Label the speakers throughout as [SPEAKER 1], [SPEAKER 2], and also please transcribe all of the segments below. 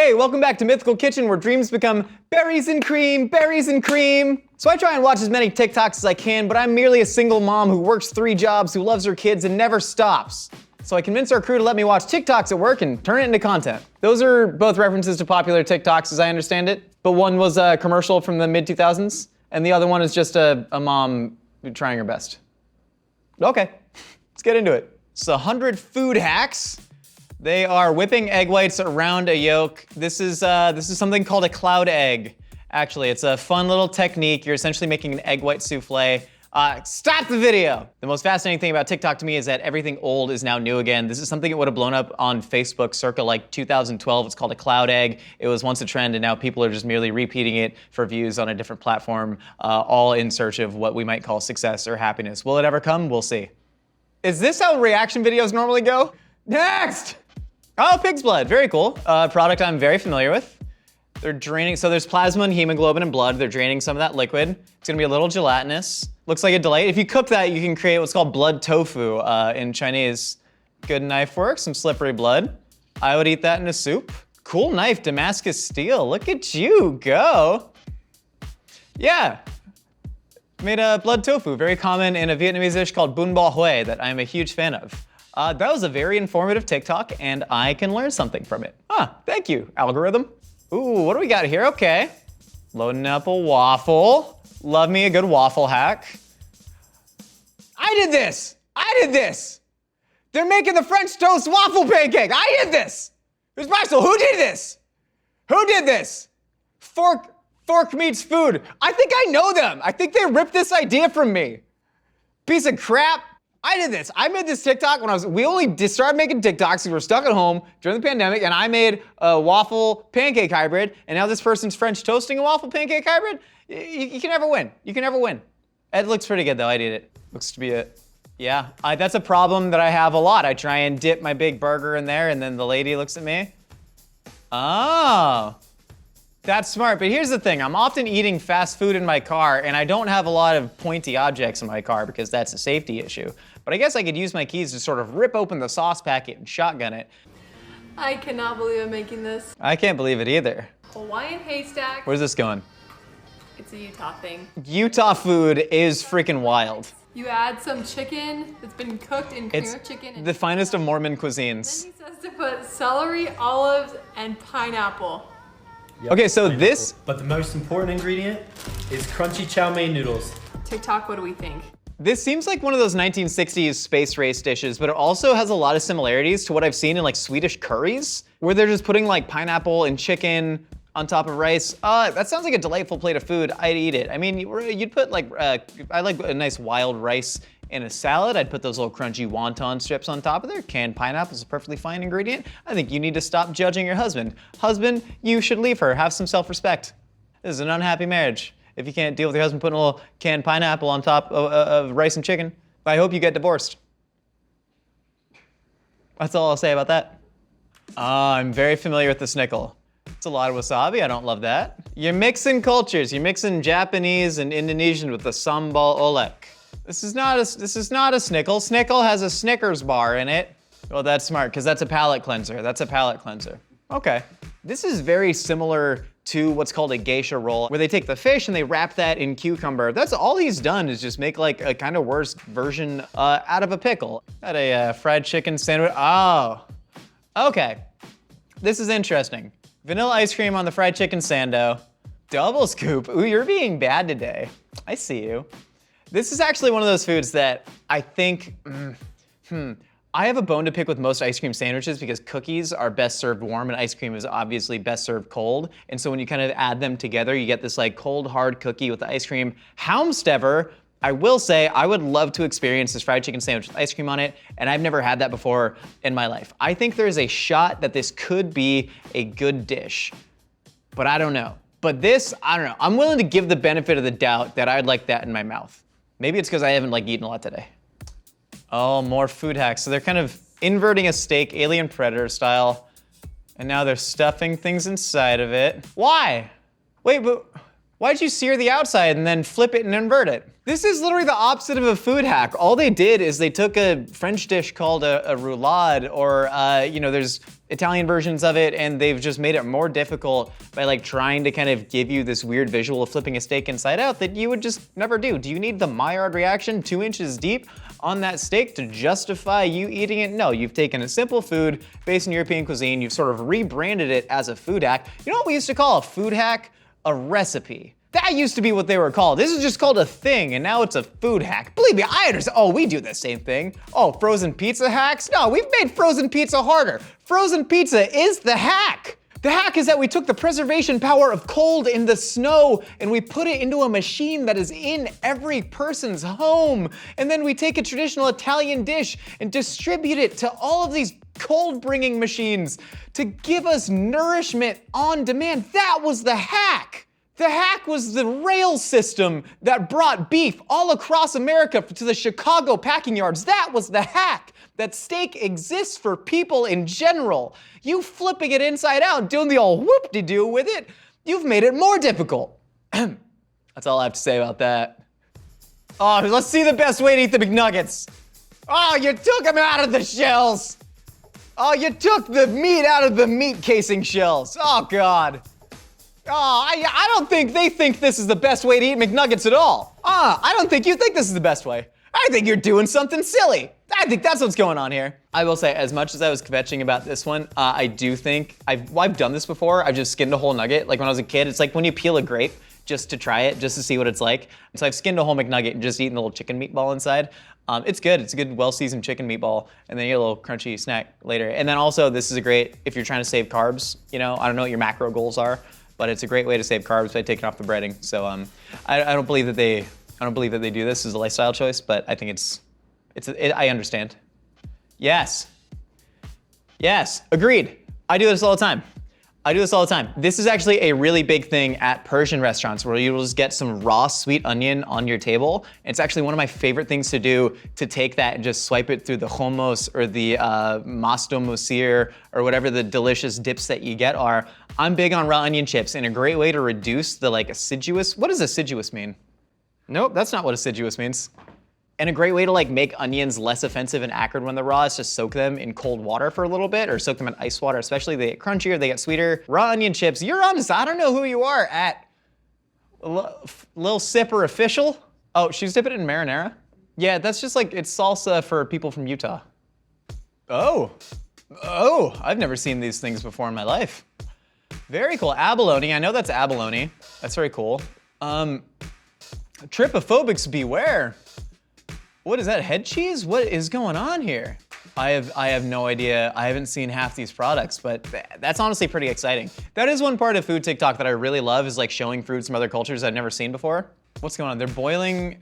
[SPEAKER 1] Hey, welcome back to Mythical Kitchen, where dreams become berries and cream, berries and cream. So I try and watch as many TikToks as I can, but I'm merely a single mom who works 3 jobs, who loves her kids and never stops. So I convinced our crew to let me watch TikToks at work and turn it into content. Those are both references to popular TikToks as I understand it, but one was a commercial from the mid-2000s, and the other one is just a mom trying her best. Okay, let's get into it. It's 100 food hacks. They are whipping egg whites around a yolk. This is something called a cloud egg. Actually, it's a fun little technique. You're essentially making an egg white souffle. Stop the video! The most fascinating thing about TikTok to me is that everything old is now new again. This is something that would have blown up on Facebook circa like 2012. It's called a cloud egg. It was once a trend, and now people are just merely repeating it for views on a different platform, all in search of what we might call success or happiness. Will it ever come? We'll see. Is this how reaction videos normally go? Next! Oh, pig's blood, very cool. Product I'm very familiar with. They're draining, so there's plasma and hemoglobin in blood. They're draining some of that liquid. It's gonna be a little gelatinous. Looks like a delight. If you cook that, you can create what's called blood tofu in Chinese. Good knife work, some slippery blood. I would eat that in a soup. Cool knife, Damascus steel. Look at you go. Yeah. Made a blood tofu, very common in a Vietnamese dish called bún bò Huế that I'm a huge fan of. That was a very informative TikTok, and I can learn something from it. Thank you, algorithm. Ooh, what do we got here? Okay. Loading up a waffle. Love me a good waffle hack. I did this! I did this! They're making the French toast waffle pancake! I did this! Who's Marcel? Who did this? Who did this? Fork meets food. I think I know them. I think they ripped this idea from me. Piece of crap. I did this. I made this TikTok when we only started making TikToks because we were stuck at home during the pandemic, and I made a waffle pancake hybrid, and now this person's French toasting a waffle pancake hybrid. You can never win. You can never win. It looks pretty good though, I did it. Looks to be it. Yeah, that's a problem that I have a lot. I try and dip my big burger in there, and then the lady looks at me. Oh. That's smart, but here's the thing. I'm often eating fast food in my car, and I don't have a lot of pointy objects in my car because that's a safety issue. But I guess I could use my keys to sort of rip open the sauce packet and shotgun it.
[SPEAKER 2] I cannot believe I'm making this.
[SPEAKER 1] I can't believe it either.
[SPEAKER 2] Hawaiian haystack.
[SPEAKER 1] Where's this going?
[SPEAKER 2] It's a Utah thing.
[SPEAKER 1] Utah food is freaking wild.
[SPEAKER 2] You add some chicken that's been cooked in cream of chicken.
[SPEAKER 1] It's the finest of Mormon cuisines.
[SPEAKER 2] Then he says to put celery, olives, and pineapple.
[SPEAKER 3] Yep,
[SPEAKER 1] okay, so
[SPEAKER 3] pineapple.
[SPEAKER 1] this...
[SPEAKER 3] But the most important ingredient is crunchy chow mein noodles.
[SPEAKER 2] TikTok, what do we think?
[SPEAKER 1] This seems like one of those 1960s space race dishes, but it also has a lot of similarities to what I've seen in like Swedish curries, where they're just putting like pineapple and chicken on top of rice. That sounds like a delightful plate of food. I'd eat it. I mean, you'd put like, I like a nice wild rice in a salad. I'd put those little crunchy wonton strips on top of there. Canned pineapple is a perfectly fine ingredient. I think you need to stop judging your husband. Husband, you should leave her. Have some self-respect. This is an unhappy marriage. If you can't deal with your husband putting a little canned pineapple on top of rice and chicken, I hope you get divorced. That's all I'll say about that. I'm very familiar with the snickle. It's a lot of wasabi, I don't love that. You're mixing cultures. You're mixing Japanese and Indonesian with the sambal olek. This is not a snickle. Snickle has a Snickers bar in it. Well, that's smart, because that's a palate cleanser. That's a palate cleanser. Okay. This is very similar to what's called a geisha roll, where they take the fish and they wrap that in cucumber. That's all he's done is just make like a kind of worse version out of a pickle. Got a fried chicken sandwich. Oh, okay. This is interesting. Vanilla ice cream on the fried chicken sando. Double scoop. Ooh, you're being bad today. I see you. This is actually one of those foods that I think, I have a bone to pick with most ice cream sandwiches because cookies are best served warm and ice cream is obviously best served cold. And so when you kind of add them together, you get this like cold, hard cookie with the ice cream. However, I will say I would love to experience this fried chicken sandwich with ice cream on it, and I've never had that before in my life. I think there's a shot that this could be a good dish, but I don't know. But this, I don't know. I'm willing to give the benefit of the doubt that I'd like that in my mouth. Maybe it's because I haven't like eaten a lot today. Oh, more food hacks. So they're kind of inverting a steak, Alien Predator style, and now they're stuffing things inside of it. Why? Wait, but why'd you sear the outside and then flip it and invert it? This is literally the opposite of a food hack. All they did is they took a French dish called a roulade, or, Italian versions of it, and they've just made it more difficult by like trying to kind of give you this weird visual of flipping a steak inside out that you would just never do. Do you need the Maillard reaction 2 inches deep on that steak to justify you eating it? No, you've taken a simple food based in European cuisine, you've sort of rebranded it as a food hack. You know what we used to call a food hack? A recipe. That used to be what they were called. This is just called a thing, and now it's a food hack. Believe me, I understand. Oh, we do the same thing. Oh, frozen pizza hacks? No, we've made frozen pizza harder. Frozen pizza is the hack. The hack is that we took the preservation power of cold in the snow and we put it into a machine that is in every person's home. And then we take a traditional Italian dish and distribute it to all of these cold bringing machines to give us nourishment on demand. That was the hack. The hack was the rail system that brought beef all across America to the Chicago packing yards. That was the hack. That steak exists for people in general. You flipping it inside out, doing the old whoop-de-doo with it, you've made it more difficult. That's all I have to say about that. Oh, let's see the best way to eat the McNuggets. Oh, you took them out of the shells. Oh, you took the meat out of the meat casing shells. Oh, God. Oh, I don't think they think this is the best way to eat McNuggets at all. I don't think you think this is the best way. I think you're doing something silly. I think that's what's going on here. I will say, as much as I was kvetching about this one, I do think, I've done this before. I've just skinned a whole nugget. Like when I was a kid, it's like when you peel a grape just to try it, just to see what it's like. So I've skinned a whole McNugget and just eaten the little chicken meatball inside. It's good. It's a good, well-seasoned chicken meatball, and then you get a little crunchy snack later. And then also, this is a great, if you're trying to save carbs, you know, I don't know what your macro goals are, but it's a great way to save carbs by taking off the breading. So I don't believe that they do this as a lifestyle choice, but I think I understand. Yes, agreed. I do this all the time. This is actually a really big thing at Persian restaurants where you'll just get some raw sweet onion on your table. It's actually one of my favorite things to do, to take that and just swipe it through the hummus or the masto musir or whatever the delicious dips that you get are. I'm big on raw onion chips, and a great way to reduce the like assiduous, what does assiduous mean? Nope, that's not what assiduous means. And a great way to like make onions less offensive and acrid when they're raw is to soak them in cold water for a little bit, or soak them in ice water, especially. They get crunchier, they get sweeter. Raw onion chips, you're on this. I don't know who you are at Lil Sipper Official. Oh, she's dipping it in marinara? Yeah, that's just like, it's salsa for people from Utah. Oh, I've never seen these things before in my life. Very cool, abalone, I know that's abalone. That's very cool. Tripophobics beware. What is that, head cheese? What is going on here? I have no idea. I haven't seen half these products, but that's honestly pretty exciting. That is one part of food TikTok that I really love, is like showing foods from other cultures I've never seen before. What's going on? They're boiling.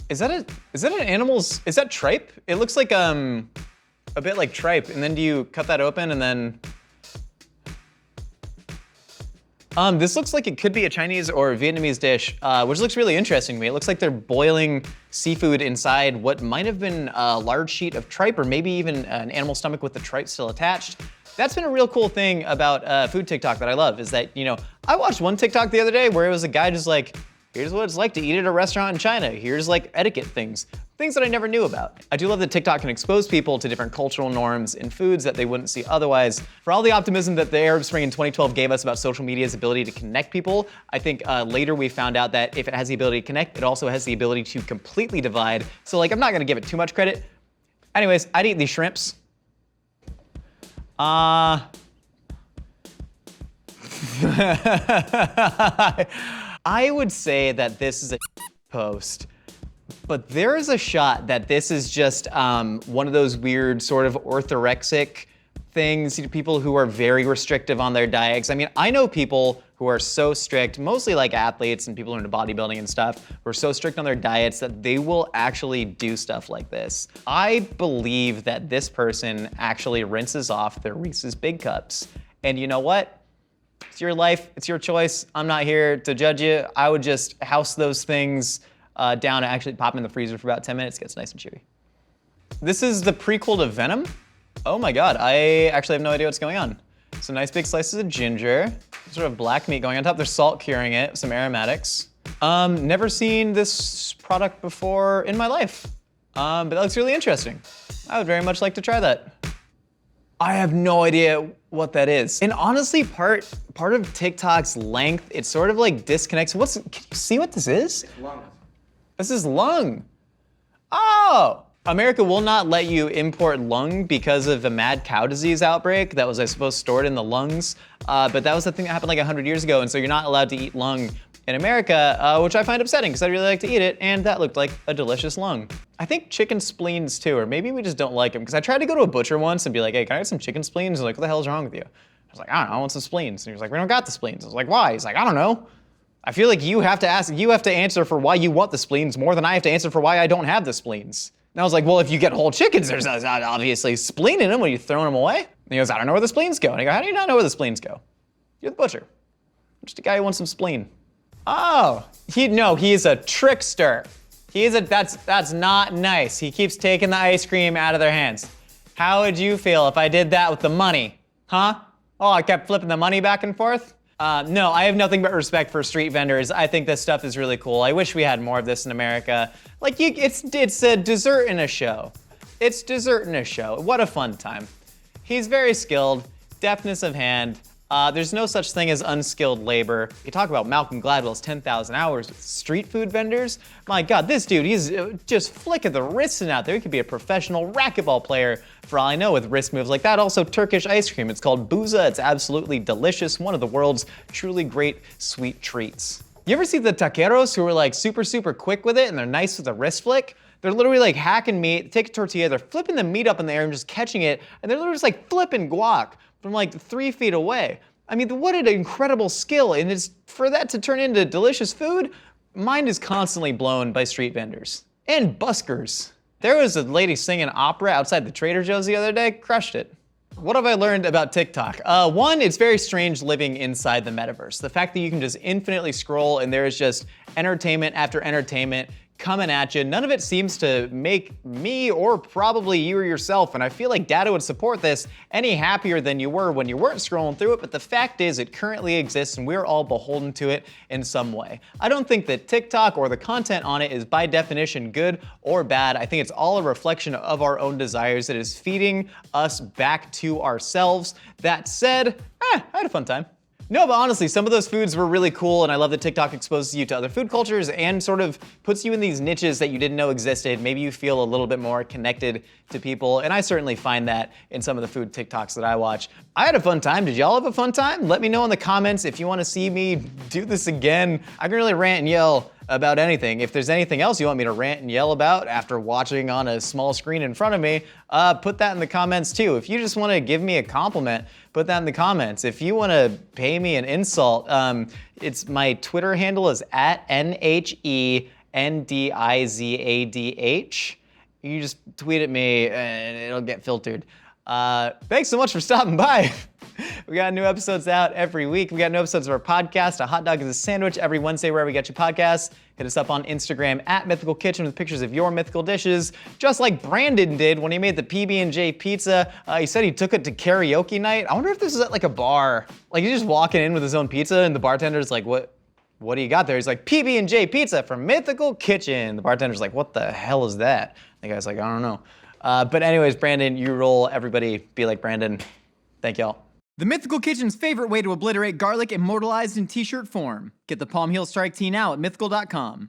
[SPEAKER 1] Is that an animal's, is that tripe? It looks like a bit like tripe, and then do you cut that open and then, this looks like it could be a Chinese or a Vietnamese dish, which looks really interesting to me. It looks like they're boiling seafood inside what might have been a large sheet of tripe, or maybe even an animal stomach with the tripe still attached. That's been a real cool thing about food TikTok that I love, is that, you know, I watched one TikTok the other day where it was a guy just like, here's what it's like to eat at a restaurant in China. Here's like etiquette things that I never knew about. I do love that TikTok can expose people to different cultural norms in foods that they wouldn't see otherwise. For all the optimism that the Arab Spring in 2012 gave us about social media's ability to connect people, I think later we found out that if it has the ability to connect, it also has the ability to completely divide. So like, I'm not gonna give it too much credit. Anyways, I'd eat these shrimps. I would say that this is a post, but there is a shot that this is just one of those weird sort of orthorexic things, people who are very restrictive on their diets. I mean, I know people who are so strict, mostly like athletes and people who are into bodybuilding and stuff, who are so strict on their diets that they will actually do stuff like this. I believe that this person actually rinses off their Reese's Big Cups. And you know what? It's your life, it's your choice. I'm not here to judge you. I would just house those things down and actually pop them in the freezer for about 10 minutes, gets nice and chewy. This is the prequel to Venom? Oh my God, I actually have no idea what's going on. So nice big slices of ginger, sort of black meat going on top. There's salt curing it, some aromatics. Never seen this product before in my life, but that looks really interesting. I would very much like to try that. I have no idea what that is. And honestly, part of TikTok's length, it sort of like disconnects. Can you see what this is?
[SPEAKER 3] It's lungs.
[SPEAKER 1] This is lung. Oh! America will not let you import lung because of a mad cow disease outbreak that was, I suppose, stored in the lungs. But that was the thing that happened like 100 years ago, and so you're not allowed to eat lung in America, which I find upsetting because I really like to eat it, and that looked like a delicious lung. I think chicken spleens too, or maybe we just don't like them, because I tried to go to a butcher once and be like, hey, can I get some chicken spleens? He's like, what the hell's wrong with you? I was like, I don't know, I want some spleens. And he was like, we don't got the spleens. I was like, why? He's like, I don't know. I feel like you have to answer for why you want the spleens more than I have to answer for why I don't have the spleens. And I was like, well, if you get whole chickens, there's obviously spleen in them. When you throwing them away? And he goes, I don't know where the spleens go. And I go, how do you not know where the spleens go? You're the butcher. I'm just a guy who wants some spleen. Oh, he's a trickster. That's not nice. He keeps taking the ice cream out of their hands. How would you feel if I did that with the money? Huh? Oh, I kept flipping the money back and forth? No, I have nothing but respect for street vendors. I think this stuff is really cool. I wish we had more of this in America. Like, it's a dessert in a show. It's dessert in a show. What a fun time. He's very skilled, deftness of hand. There's no such thing as unskilled labor. You talk about Malcolm Gladwell's 10,000 hours with street food vendors. My God, this dude, he's just flick of the wrist and out there. He could be a professional racquetball player for all I know with wrist moves like that. Also, Turkish ice cream. It's called Buza. It's absolutely delicious. One of the world's truly great sweet treats. You ever see the taqueros who are like super, super quick with it and they're nice with a wrist flick? They're literally like hacking meat, take a tortilla, they're flipping the meat up in the air and just catching it, and they're literally just like flipping guac from like 3 feet away. I mean, what an incredible skill, and it's for that to turn into delicious food, mind is constantly blown by street vendors. And buskers. There was a lady singing opera outside the Trader Joe's the other day, crushed it. What have I learned about TikTok? One, it's very strange living inside the metaverse. The fact that you can just infinitely scroll and there is just entertainment after entertainment coming at you. None of it seems to make me or probably you or yourself, and I feel like data would support this, any happier than you were when you weren't scrolling through it, but the fact is it currently exists and we're all beholden to it in some way. I don't think that TikTok or the content on it is by definition good or bad. I think it's all a reflection of our own desires. It is feeding us back to ourselves. That said, I had a fun time. No, but honestly, some of those foods were really cool, and I love that TikTok exposes you to other food cultures and sort of puts you in these niches that you didn't know existed. Maybe you feel a little bit more connected to people, and I certainly find that in some of the food TikToks that I watch. I had a fun time. Did y'all have a fun time? Let me know in the comments if you want to see me do this again. I can really rant and yell about anything. If there's anything else you want me to rant and yell about after watching on a small screen in front of me, put that in the comments too. If you just want to give me a compliment, put that in the comments. If you want to pay me an insult, it's my Twitter handle is @NHENDIZADH. You just tweet at me and it'll get filtered. Thanks so much for stopping by. We got new episodes out every week. We got new episodes of our podcast, A Hot Dog is a Sandwich, every Wednesday wherever you get your podcasts. Hit us up on Instagram @Mythical Kitchen with pictures of your mythical dishes, just like Brandon did when he made the PB&J pizza. He said he took it to karaoke night. I wonder if this is at like a bar. Like he's just walking in with his own pizza and the bartender's like, what do you got there? He's like, PB&J pizza from Mythical Kitchen. The bartender's like, what the hell is that? The guy's like, I don't know. But anyways, Brandon, you roll. Everybody be like Brandon. Thank y'all. The Mythical Kitchen's favorite way to obliterate garlic immortalized in t-shirt form. Get the Palm Heel Strike tee now at mythical.com.